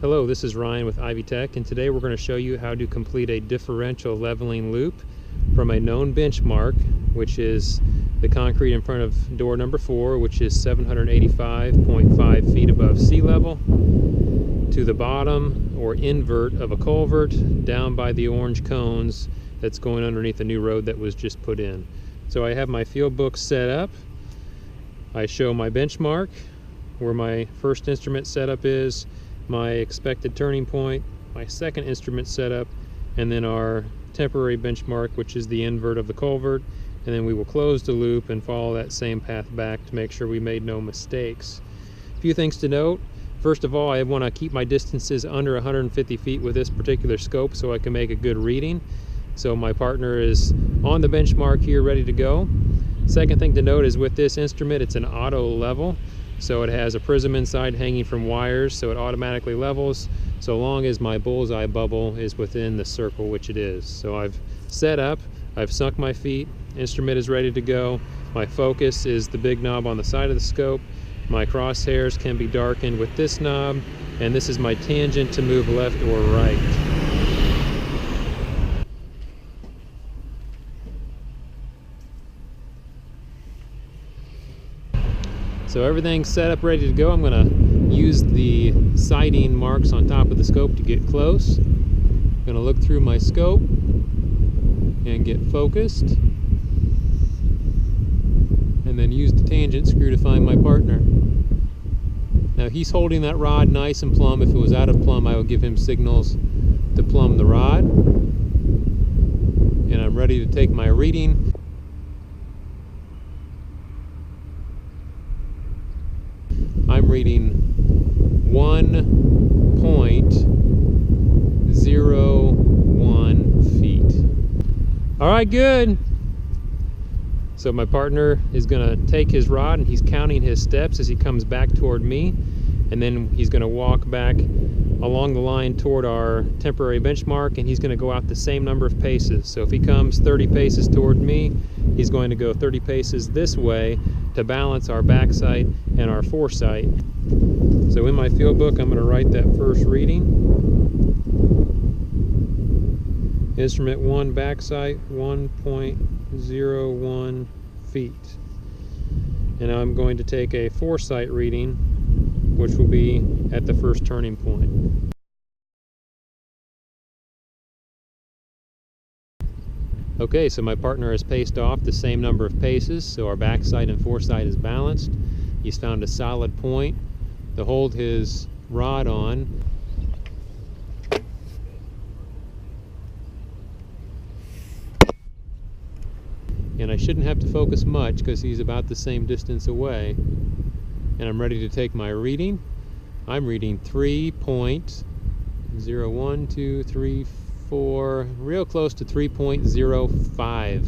Hello, this is Ryan with Ivy Tech, and today we're going to show you how to complete a differential leveling loop from a known benchmark, which is the concrete in front of door number 4, which is 785.5 feet above sea level, to the bottom or invert of a culvert down by the orange cones that's going underneath the new road that was just put in. So I have my field book set up. I show my benchmark, where my first instrument setup is, my expected turning point, my second instrument setup, and then our temporary benchmark, which is the invert of the culvert, and then we will close the loop and follow that same path back to make sure we made no mistakes. A few things to note. First of all, I want to keep my distances under 150 feet with this particular scope so I can make a good reading. So my partner is on the benchmark here, ready to go. Second thing to note is with this instrument, it's an auto level. So it has a prism inside hanging from wires, so it automatically levels so long as my bullseye bubble is within the circle, which it is. So I've set up, I've sunk my feet, instrument is ready to go. My focus is the big knob on the side of the scope. My crosshairs can be darkened with this knob, and this is my tangent to move left or right. So everything's set up, ready to go. I'm going to use the sighting marks on top of the scope to get close. I'm going to look through my scope and get focused, and then use the tangent screw to find my partner. Now he's holding that rod nice and plumb. If it was out of plumb, I would give him signals to plumb the rod. And I'm ready to take my reading. I'm reading 1.01 feet. All right, good. So my partner is going to take his rod and he's counting his steps as he comes back toward me, and then he's going to walk back along the line toward our temporary benchmark, and he's going to go out the same number of paces. So if he comes 30 paces toward me, he's going to go 30 paces this way to balance our back sight and our foresight. So in my field book, I'm going to write that first reading. Instrument 1, back sight 1.01 feet. And now I'm going to take a foresight reading, which will be at the first turning point. Okay, so my partner has paced off the same number of paces, so our backside and foresight is balanced. He's found a solid point to hold his rod on. And I shouldn't have to focus much because he's about the same distance away. And I'm ready to take my reading. I'm reading 3.01, 2, 3, 4, real close to 3.05.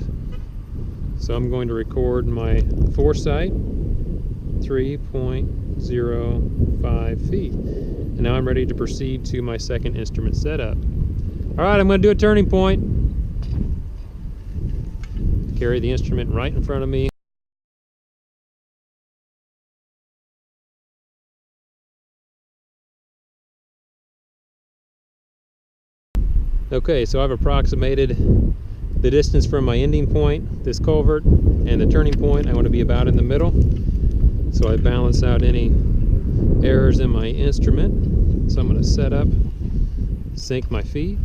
So I'm going to record my foresight, 3.05 feet. And now I'm ready to proceed to my second instrument setup. All right, I'm going to do a turning point. Carry the instrument right in front of me. Okay, so I've approximated the distance from my ending point, this culvert, and the turning point. I want to be about in the middle. So I balance out any errors in my instrument. So I'm going to set up, sink my feet.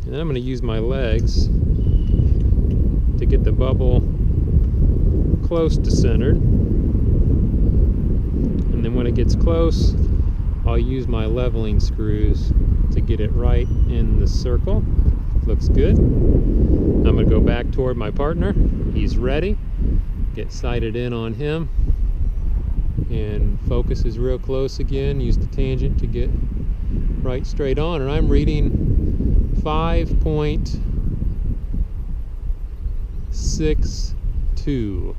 And then I'm going to use my legs to get the bubble close to centered. And then when it gets close, I'll use my leveling screws to get it right in the circle. Looks good. I'm going to go back toward my partner. He's ready. Get sighted in on him. And focus is real close again. Use the tangent to get right straight on. And I'm reading 5.62.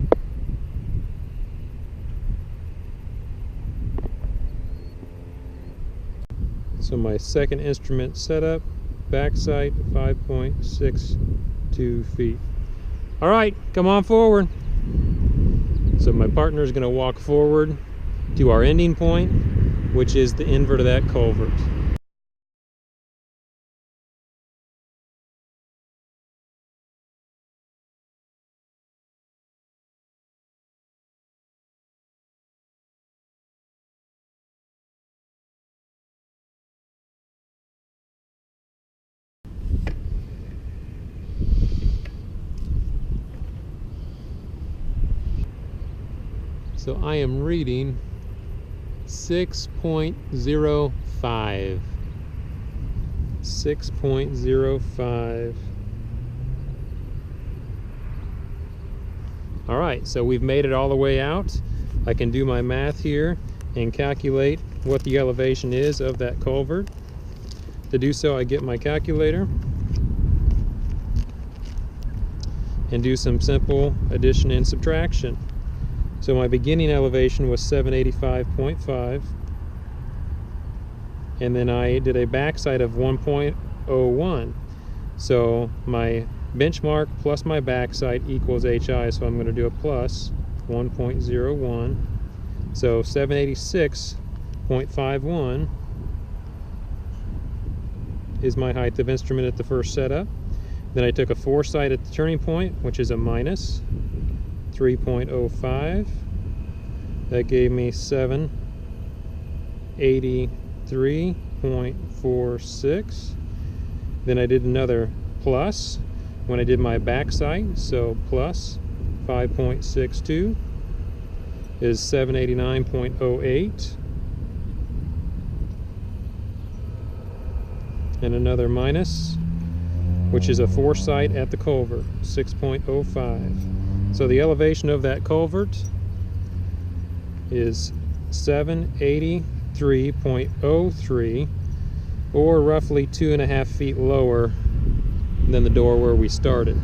So my second instrument setup, back sight 5.62 feet. All right, come on forward. So my partner is going to walk forward to our ending point, which is the invert of that culvert. So I am reading 6.05. 6.05. All right, so we've made it all the way out. I can do my math here and calculate what the elevation is of that culvert. To do so, I get my calculator and do some simple addition and subtraction. So my beginning elevation was 785.5, and then I did a backside of 1.01. So my benchmark plus my backside equals HI, so I'm going to do a plus 1.01. So 786.51 is my height of instrument at the first setup. Then I took a foresight at the turning point, which is a minus 3.05. That gave me 783.46. Then I did another plus when I did my backside, so plus 5.62 is 789.08. And another minus, which is a foresight at the culvert, 6.05. So the elevation of that culvert is 783.03, or roughly 2.5 feet lower than the door where we started.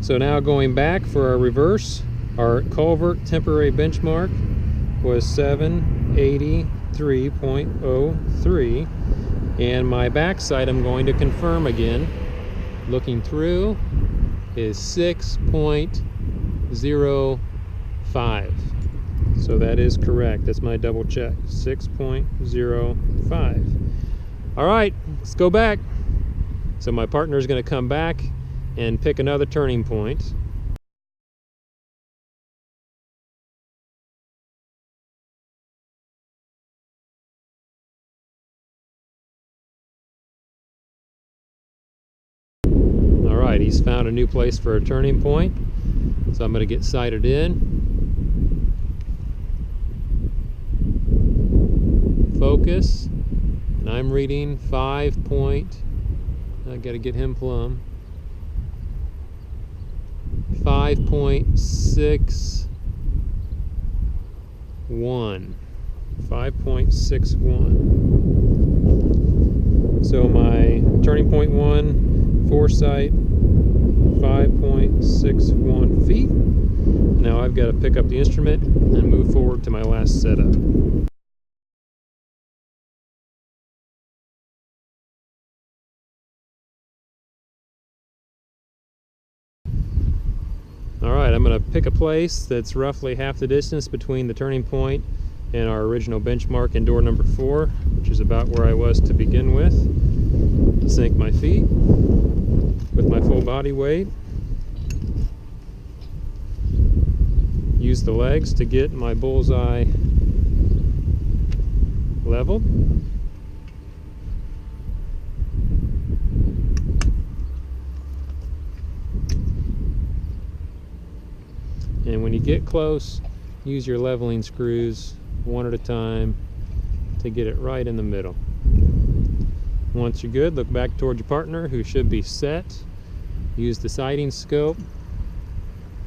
So now going back for our reverse, our culvert temporary benchmark was 783.03, and my backside I'm going to confirm again, looking through, is 6.05. So that is correct. That's my double check. 6.05. All right, let's go back. So my partner is going to come back and pick another turning point. All right, he's found a new place for a turning point. So I'm going to get sighted in. Focus. And I'm reading 5 point, I got to get him plumb, 5.61. 5.61. So my turning point 1, foresight, 5.61 feet. Now I've got to pick up the instrument and move forward to my last setup. Alright, I'm going to pick a place that's roughly half the distance between the turning point and our original benchmark in door number 4, which is about where I was to begin with. Sink my feet with my full body weight. Use the legs to get my bullseye leveled. And when you get close, use your leveling screws one at a time to get it right in the middle. Once you're good, look back toward your partner, who should be set. Use the sighting scope.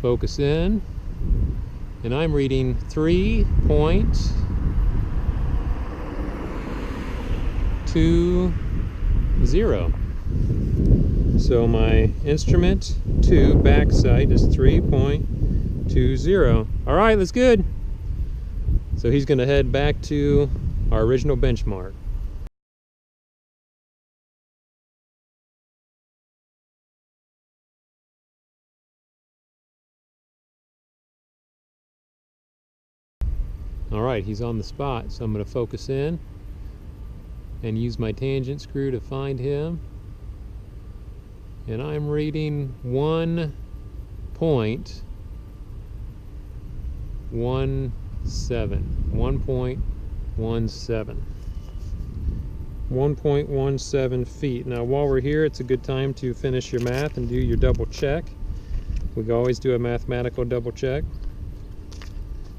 Focus in. And I'm reading 3.20. So my instrument 2 backside is 3.20. All right, that's good. So he's going to head back to our original benchmark. Alright, he's on the spot, so I'm going to focus in and use my tangent screw to find him. And I'm reading 1.17. 1.17 feet. Now while we're here, it's a good time to finish your math and do your double check. We can always do a mathematical double check.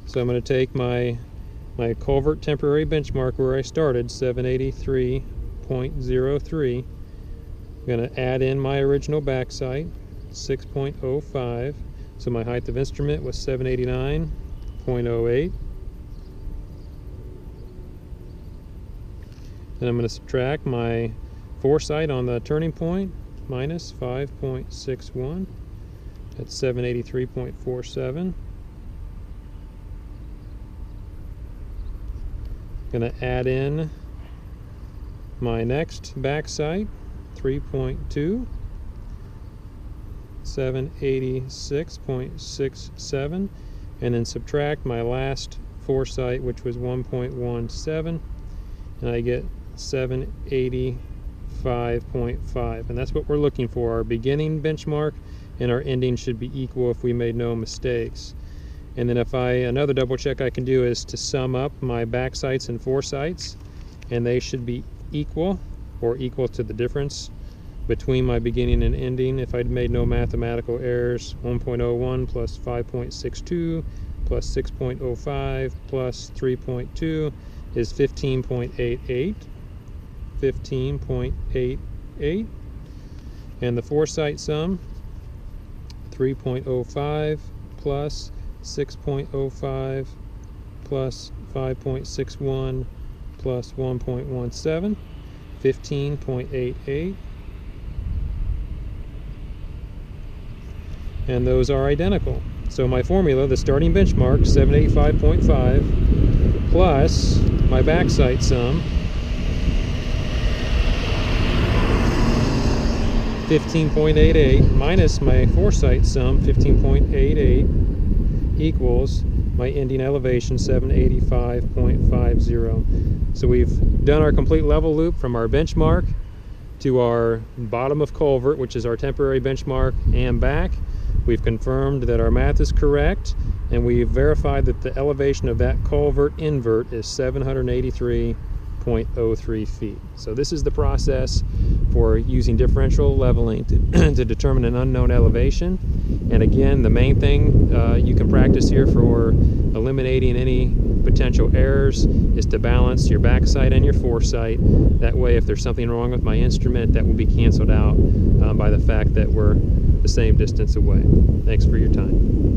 So I'm going to take my culvert temporary benchmark where I started, 783.03. I'm going to add in my original backsite, 6.05. So my height of instrument was 789.08. Then I'm going to subtract my foresight on the turning point, minus 5.61. That's 783.47. Going to add in my next backside, 3.2, 786.67, and then subtract my last foresight, which was 1.17, and I get 785.5, and that's what we're looking for. Our beginning benchmark and our ending should be equal if we made no mistakes. And then another double check I can do is to sum up my backsights and foresights, and they should be equal or equal to the difference between my beginning and ending. If I'd made no mathematical errors, 1.01 plus 5.62 plus 6.05 plus 3.2 is 15.88. 15.88. And the foresight sum, 3.05 plus 6.05 plus 5.61 plus 1.17, 15.88. And those are identical. So my formula, the starting benchmark, 785.5, plus my backside sum, 15.88, minus my foresight sum, 15.88, equals my ending elevation, 785.50. So we've done our complete level loop from our benchmark to our bottom of culvert, which is our temporary benchmark, and back. We've confirmed that our math is correct, and we've verified that the elevation of that culvert invert is 783.03 feet. So this is the process for using differential leveling to determine an unknown elevation. And again, the main thing you can practice here for eliminating any potential errors is to balance your backside and your foresight. That way, if there's something wrong with my instrument, that will be canceled out by the fact that we're the same distance away. Thanks for your time.